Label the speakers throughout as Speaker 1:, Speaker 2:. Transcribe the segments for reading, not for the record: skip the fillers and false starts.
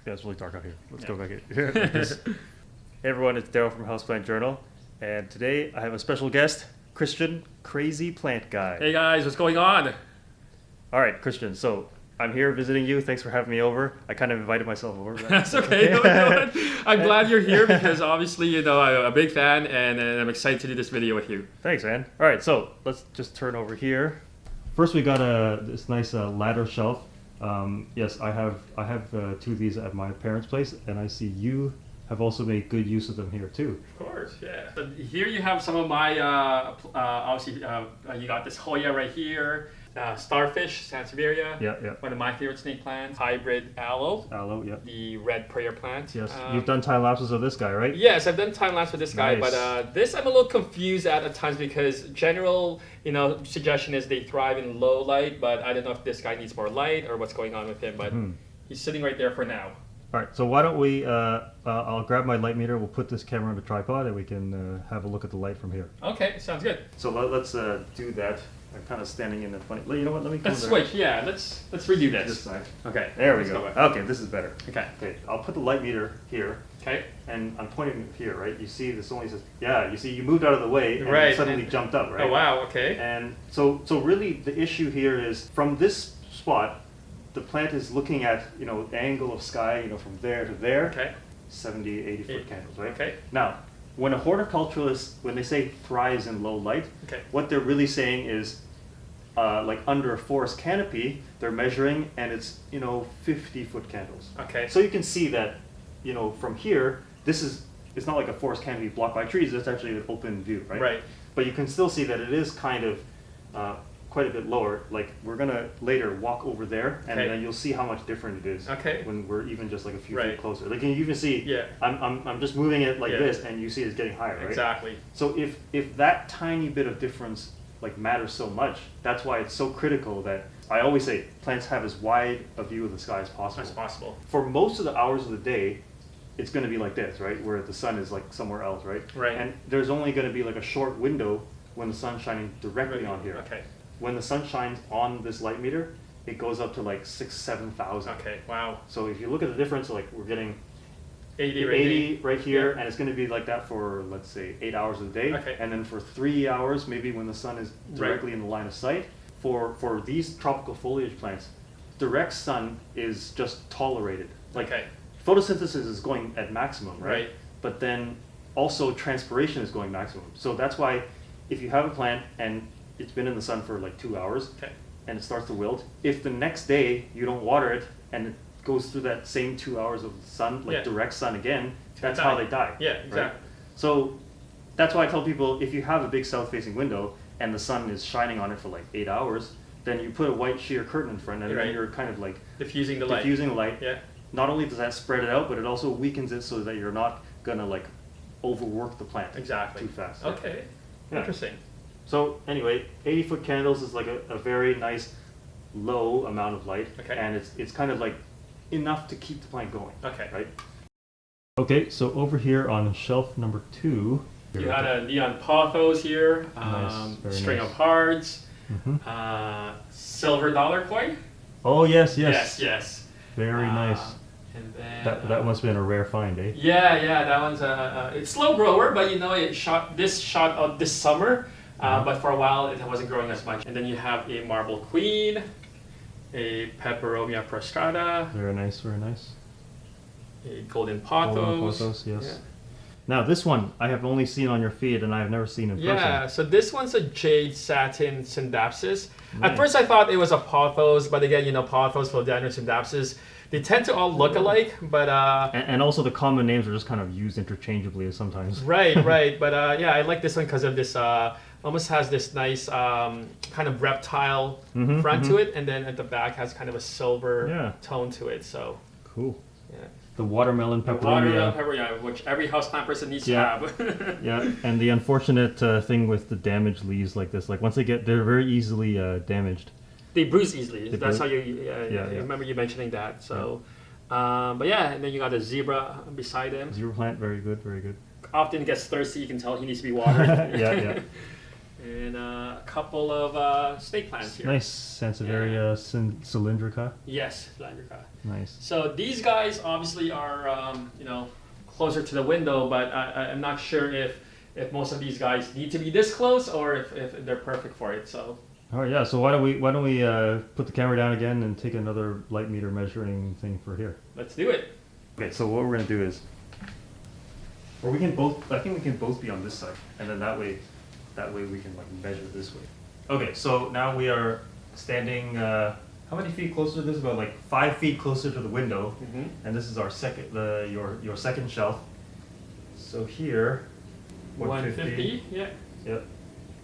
Speaker 1: Yeah, it's really dark out here. Let's go back here. Like this. Hey everyone, it's Daryl from Houseplant Journal, and today I have a special guest, Christian, Crazy Plant Guy.
Speaker 2: Hey guys, what's going on?
Speaker 1: All right, Christian. So I'm here visiting you. Thanks for having me over. I kind of invited myself over.
Speaker 2: That's okay. No, I'm glad you're here because obviously, you know, I'm a big fan and I'm excited to do this video with you.
Speaker 1: Thanks, man. All right, so let's just turn over here. First, we got this nice ladder shelf. Yes, I have two of these at my parents' place, and I see you have also made good use of them here too.
Speaker 2: Of course, yeah. So here you have some of my, obviously, you got this Hoya right here. Starfish Sansevieria, one of my favorite snake plants. Hybrid aloe.
Speaker 1: Aloe, yeah.
Speaker 2: The red prayer plant.
Speaker 1: Yes, you've done time lapses of this guy, right?
Speaker 2: Yes, I've done time lapse with this guy,
Speaker 1: Nice.
Speaker 2: but this I'm a little confused at times because general, you know, suggestion is they thrive in low light, but I don't know if this guy needs more light or what's going on with him, but he's sitting right there for now.
Speaker 1: All right, so why don't we? I'll grab my light meter. We'll put this camera on the tripod, and we can have a look at the light from here.
Speaker 2: Okay, sounds good.
Speaker 1: So let's do that. I'm kind of standing in a funny. You know what? Let me.
Speaker 2: Let's switch. Yeah, let's redo this.
Speaker 1: This side.
Speaker 2: Okay.
Speaker 1: There we
Speaker 2: let's
Speaker 1: go.
Speaker 2: back.
Speaker 1: Okay, this is better.
Speaker 2: Okay.
Speaker 1: Okay, I'll put the light meter here.
Speaker 2: Okay.
Speaker 1: And I'm pointing here, right? You see, this only says. Yeah, you see, you moved out of the way and
Speaker 2: Right,
Speaker 1: it suddenly jumped up, right?
Speaker 2: Oh wow. Okay.
Speaker 1: And so really, the issue here is from this spot, the plant is looking at the angle of sky, from there to there.
Speaker 2: Okay.
Speaker 1: 70, 80 foot candles, right?
Speaker 2: Okay.
Speaker 1: Now, when a horticulturalist, when they say thrives in low light,
Speaker 2: Okay.
Speaker 1: what they're really saying is, like under a forest canopy, they're measuring, and it's 50 foot candles.
Speaker 2: Okay.
Speaker 1: So you can see that, from here, it's not like a forest canopy blocked by trees. It's actually an open view, right?
Speaker 2: Right.
Speaker 1: But you can still see that it is kind of quite a bit lower. Like we're gonna later walk over there, and
Speaker 2: Okay.
Speaker 1: then you'll see how much different it is.
Speaker 2: Okay.
Speaker 1: When we're even just like a few
Speaker 2: Right.
Speaker 1: feet closer. Like you can even see.
Speaker 2: Yeah.
Speaker 1: I'm just moving it like
Speaker 2: Yeah.
Speaker 1: this, and you see it's getting higher, right?
Speaker 2: Exactly.
Speaker 1: So if that tiny bit of difference like matters so much, that's why it's so critical that I always say plants have as wide a view of the sky as possible.
Speaker 2: As possible.
Speaker 1: For most of the hours of the day, it's going to be like this, right? Where the sun is like somewhere else, right?
Speaker 2: Right.
Speaker 1: And there's only going to be like a short window when the sun's shining directly on here.
Speaker 2: Okay.
Speaker 1: When the sun shines on this light meter, it goes up to like 7,000.
Speaker 2: Okay. Wow.
Speaker 1: So if you look at the difference, like we're getting
Speaker 2: 80
Speaker 1: right here,
Speaker 2: Yeah.
Speaker 1: and it's going to be like that for, let's say, 8 hours a day.
Speaker 2: Okay.
Speaker 1: And then for 3 hours, maybe when the sun is directly in the line of sight. For these tropical foliage plants, direct sun is just tolerated. Like
Speaker 2: Okay.
Speaker 1: photosynthesis is going at maximum, right?
Speaker 2: Right.
Speaker 1: But then also transpiration is going maximum. So that's why if you have a plant and it's been in the sun for like 2 hours
Speaker 2: Okay.
Speaker 1: and it starts to wilt, if the next day you don't water it and it goes through that same 2 hours of sun, like
Speaker 2: Yeah.
Speaker 1: direct sun again, that's
Speaker 2: die.
Speaker 1: how they die.
Speaker 2: Yeah,
Speaker 1: right?
Speaker 2: exactly.
Speaker 1: So that's why I tell people, if you have a big south-facing window and the sun is shining on it for like 8 hours, then you put a white sheer curtain in front, and
Speaker 2: Right.
Speaker 1: then you're kind of like
Speaker 2: Diffusing the light.
Speaker 1: diffusing the light.
Speaker 2: Yeah.
Speaker 1: Not only does that spread it out, but it also weakens it so that you're not gonna like overwork the plant
Speaker 2: Exactly.
Speaker 1: too fast.
Speaker 2: Okay.
Speaker 1: Yeah.
Speaker 2: Interesting.
Speaker 1: So anyway, 80-foot candles is like a very nice low amount of light,
Speaker 2: Okay.
Speaker 1: and it's kind of like enough to keep the plant going.
Speaker 2: Okay.
Speaker 1: Right. Okay, so over here on shelf number 2,
Speaker 2: You had a neon pothos here,
Speaker 1: Nice, very
Speaker 2: string
Speaker 1: nice.
Speaker 2: of hearts,
Speaker 1: Mhm.
Speaker 2: silver dollar coin.
Speaker 1: Oh yes,
Speaker 2: Yes. Yes.
Speaker 1: very nice.
Speaker 2: And then
Speaker 1: That must have been a rare find, eh?
Speaker 2: Yeah, that one's it's slow grower, but it shot out this summer, but for a while it wasn't growing as much. And then you have a marble queen, a peperomia prostrata,
Speaker 1: Very nice, very nice.
Speaker 2: a golden pothos.
Speaker 1: Golden pothos, yes. Now this one I have only seen on your feed, and I have never seen in person.
Speaker 2: Yeah, so this one's a jade satin syndapsis. At
Speaker 1: Nice.
Speaker 2: first I thought it was a pothos, but again, pothos, philodendron, syndapsis, they tend to all look alike, but
Speaker 1: And also the common names are just kind of used interchangeably sometimes.
Speaker 2: right, but yeah, I like this one because of this, almost has this nice kind of reptile front to it, and then at the back has kind of a silver tone to it, so.
Speaker 1: Cool.
Speaker 2: Yeah.
Speaker 1: The watermelon
Speaker 2: Watermelon
Speaker 1: peperomia.
Speaker 2: pepper, yeah, which every houseplant person needs
Speaker 1: Yeah.
Speaker 2: to have.
Speaker 1: Yeah, and the unfortunate thing with the damaged leaves like this, like once they're very easily damaged.
Speaker 2: They bruise easily.
Speaker 1: They
Speaker 2: That's
Speaker 1: bruise.
Speaker 2: how you.
Speaker 1: Yeah.
Speaker 2: I remember you mentioning that. So, but yeah, and then you got a zebra beside him.
Speaker 1: Zebra plant, very good, very good.
Speaker 2: Often gets thirsty. You can tell he needs to be watered.
Speaker 1: Yeah.
Speaker 2: And a couple of snake plants here.
Speaker 1: Nice Sansevieria cylindrica.
Speaker 2: Yes, cylindrica.
Speaker 1: Nice.
Speaker 2: So these guys obviously are, you know, closer to the window, but I'm not sure if most of these guys need to be this close or if they're perfect for it. So.
Speaker 1: All right, yeah. So why don't we put the camera down again and take another light meter measuring thing for here?
Speaker 2: Let's do it.
Speaker 1: Okay. So what we're gonna do is, or we can both. I think we can both be on this side, and then that way we can like measure this way. Okay. So now we are standing. How many feet closer to this? About like 5 feet closer to the window, and this is our second, your second shelf. So here,
Speaker 2: 150. Yeah.
Speaker 1: Yep.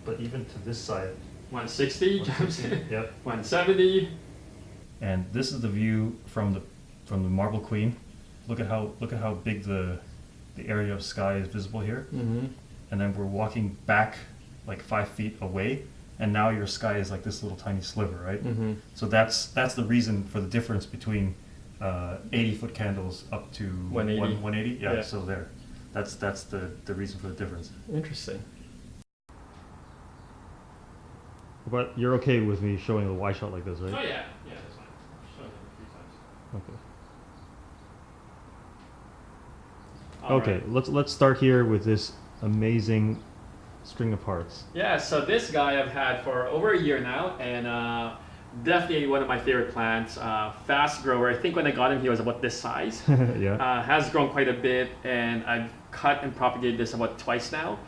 Speaker 1: But even to this side.
Speaker 2: 160 jumps in.
Speaker 1: Yep.
Speaker 2: 170.
Speaker 1: And this is the view from the Marble Queen. Look at how big the area of sky is visible here. And then we're walking back like 5 feet away, and now your sky is like this little tiny sliver, right? So that's the reason for the difference between 80-foot candles up to
Speaker 2: 180.
Speaker 1: 180. Yeah.
Speaker 2: Yeah.
Speaker 1: So there, that's the reason for the difference.
Speaker 2: Interesting.
Speaker 1: But you're okay with me showing a wide shot like this, right?
Speaker 2: Oh yeah, that's fine. Show them 3 times.
Speaker 1: Okay.
Speaker 2: Alright.
Speaker 1: Let's start here with this amazing string of parts.
Speaker 2: Yeah, so this guy I've had for over a year now, and definitely one of my favorite plants. Fast grower. I think when I got him, he was about this size.
Speaker 1: Yeah.
Speaker 2: Has grown quite a bit, and I've cut and propagated this about twice now.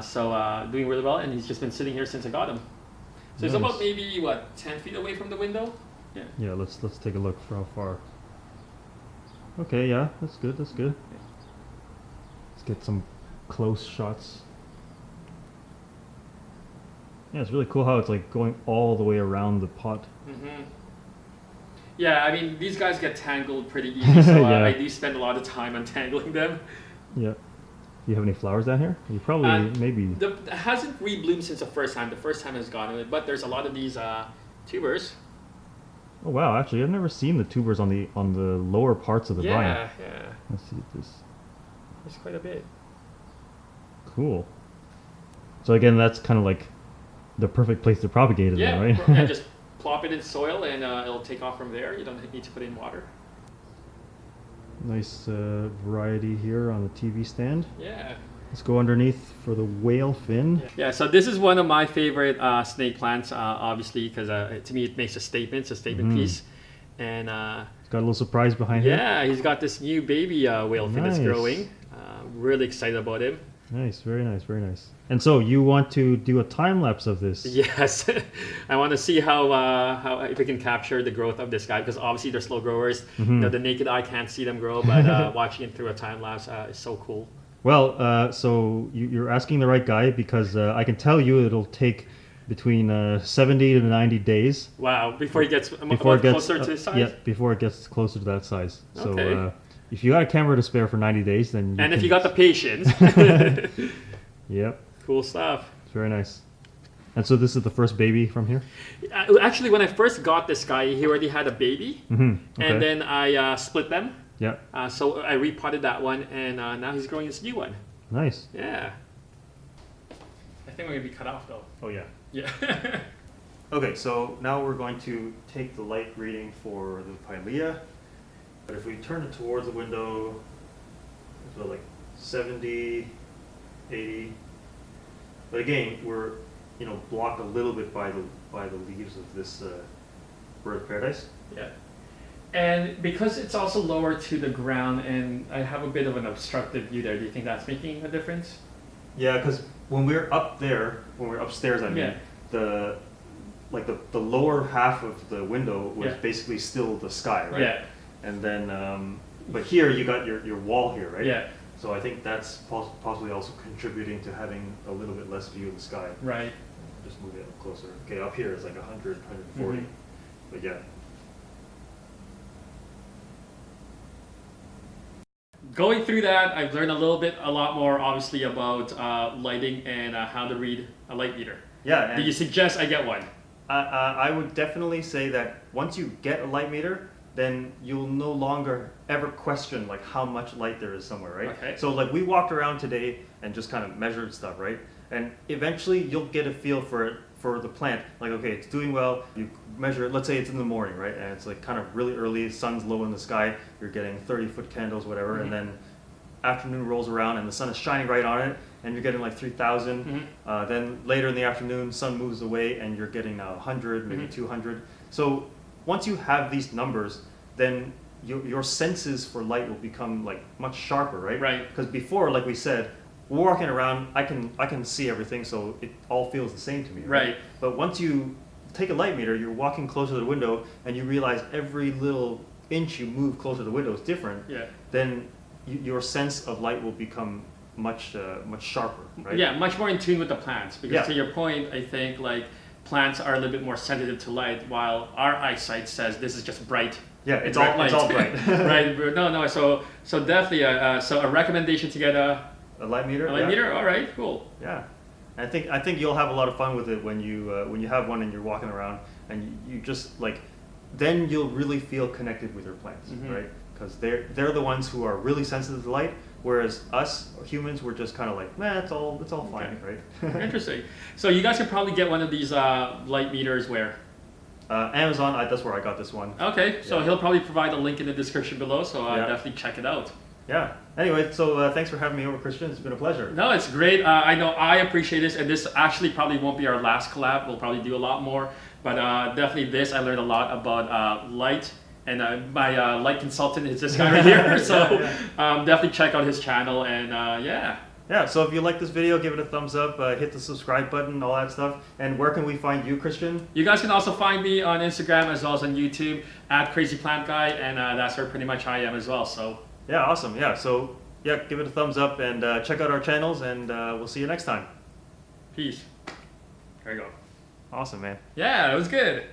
Speaker 2: So doing really well, and he's just been sitting here since I got him. So it's about maybe 10 feet away from the window. Yeah.
Speaker 1: Yeah. Let's take a look for how far. Okay. Yeah. That's good. Let's get some close shots. Yeah, it's really cool how it's like going all the way around the pot.
Speaker 2: Yeah, I mean, these guys get tangled pretty easy, so
Speaker 1: Yeah.
Speaker 2: I do spend a lot of time untangling them.
Speaker 1: Yeah. Do you have any flowers down here? You probably maybe.
Speaker 2: It hasn't rebloomed since the first time. The first time has gone away, but there's a lot of these tubers.
Speaker 1: Oh wow! Actually, I've never seen the tubers on the lower parts of the vine.
Speaker 2: Yeah.
Speaker 1: Let's see this.
Speaker 2: There's quite a bit.
Speaker 1: Cool. So again, that's kind of like the perfect place to propagate it,
Speaker 2: Yeah,
Speaker 1: right?
Speaker 2: and just plop it in soil and it'll take off from there. You don't need to put in water.
Speaker 1: Nice variety here on the TV stand.
Speaker 2: Yeah.
Speaker 1: Let's go underneath for the whale fin.
Speaker 2: Yeah, so this is one of my favorite snake plants, obviously, because to me it makes a statement. It's a statement piece. And
Speaker 1: It's got a little surprise behind here.
Speaker 2: yeah, he's got this new baby whale fin that's
Speaker 1: Nice.
Speaker 2: growing. Really excited about him.
Speaker 1: Nice, very nice, very nice. And so you want to do a time lapse of this?
Speaker 2: Yes, I want to see how if we can capture the growth of this guy, because obviously they're slow growers. You know, the naked eye can't see them grow, but watching it through a time lapse is so cool.
Speaker 1: Well, so you're asking the right guy, because I can tell you it'll take between 70 to 90 days.
Speaker 2: Wow, before he gets closer to his size?
Speaker 1: Yeah, before it gets closer to that size.
Speaker 2: Okay.
Speaker 1: So if you got a camera to spare for 90 days, then
Speaker 2: if you got the patience.
Speaker 1: Yep.
Speaker 2: Cool stuff.
Speaker 1: It's very nice. And so this is the first baby from here?
Speaker 2: Actually, when I first got this guy, he already had a baby.
Speaker 1: Okay.
Speaker 2: And then I split them.
Speaker 1: Yeah.
Speaker 2: So I repotted that one, and now he's growing this new one.
Speaker 1: Nice.
Speaker 2: Yeah. I think we're going to be cut off, though.
Speaker 1: Oh, yeah.
Speaker 2: Yeah.
Speaker 1: Okay, so now we're going to take the light reading for the pilea. But if we turn it towards the window, it's about like 70, 80. But again, we're blocked a little bit by the leaves of this bird of paradise.
Speaker 2: Yeah. And because it's also lower to the ground, and I have a bit of an obstructed view there, do you think that's making a difference?
Speaker 1: Yeah, because when we're up there, when we're upstairs, I mean,
Speaker 2: Yeah.
Speaker 1: the lower half of the window was
Speaker 2: Yeah.
Speaker 1: basically still the sky, right?
Speaker 2: Yeah.
Speaker 1: And then, but here you got your wall here, right?
Speaker 2: Yeah.
Speaker 1: So I think that's possibly also contributing to having a little bit less view of the sky.
Speaker 2: Right.
Speaker 1: Just move it closer. Okay, up here is like 100, 140. But yeah.
Speaker 2: Going through that, I've learned a lot more, obviously, about lighting and how to read a light meter.
Speaker 1: Yeah.
Speaker 2: Do you suggest I get one?
Speaker 1: I would definitely say that once you get a light meter, then you'll no longer ever question like how much light there is somewhere, right?
Speaker 2: Okay.
Speaker 1: So like we walked around today and just kind of measured stuff, right? and eventually you'll get a feel for it, for the plant. Like, okay, it's doing well. You measure it. Let's say it's in the morning, right? And it's like kind of really early. Sun's low in the sky. You're getting 30-foot candles, whatever, and then afternoon rolls around and the sun is shining right on it, and you're getting like 3,000. Then later in the afternoon, sun moves away, and you're getting 100, maybe 200. So once you have these numbers, then your senses for light will become like much sharper, right?
Speaker 2: Right.
Speaker 1: Because before, like we said, we're walking around, I can see everything, so it all feels the same to me.
Speaker 2: Right.
Speaker 1: But once you take a light meter, you're walking closer to the window, and you realize every little inch you move closer to the window is different.
Speaker 2: Yeah.
Speaker 1: Then your sense of light will become much sharper, right?
Speaker 2: Yeah, much more in tune with the plants. Because
Speaker 1: Yeah.
Speaker 2: to your point, I think like plants are a little bit more sensitive to light, while our eyesight says this is just bright.
Speaker 1: Yeah, it's
Speaker 2: bright
Speaker 1: all
Speaker 2: light.
Speaker 1: it's all bright.
Speaker 2: Right. No. So definitely, so a recommendation to get a
Speaker 1: light meter.
Speaker 2: light meter. All right, cool.
Speaker 1: Yeah, I think you'll have a lot of fun with it when you have one and you're walking around, and you just like, then you'll really feel connected with your plants, right? Because they're the ones who are really sensitive to light, whereas us humans, we're just kind of like, man, it's all fine, right?
Speaker 2: Interesting. So you guys could probably get one of these light meters where?
Speaker 1: Amazon, that's where I got this one.
Speaker 2: Okay, so
Speaker 1: Yeah.
Speaker 2: he'll probably provide a link in the description below, so
Speaker 1: Yeah.
Speaker 2: definitely check it out.
Speaker 1: Yeah. Anyway, so thanks for having me over, Christian. It's been a pleasure.
Speaker 2: No, it's great. I know I appreciate this, and this actually probably won't be our last collab. We'll probably do a lot more, but definitely this, I learned a lot about light, and my light consultant is this guy right here, so definitely check out his channel, and yeah.
Speaker 1: Yeah, so if you like this video, give it a thumbs up, hit the subscribe button, all that stuff. And where can we find you, Christian?
Speaker 2: You guys can also find me on Instagram as well as on YouTube at Crazy Plant Guy, and that's where pretty much I am as well. So
Speaker 1: Yeah, awesome. Yeah, so yeah, give it a thumbs up and check out our channels, and we'll see you next time.
Speaker 2: peace. There you go.
Speaker 1: Awesome, man.
Speaker 2: Yeah, it was good.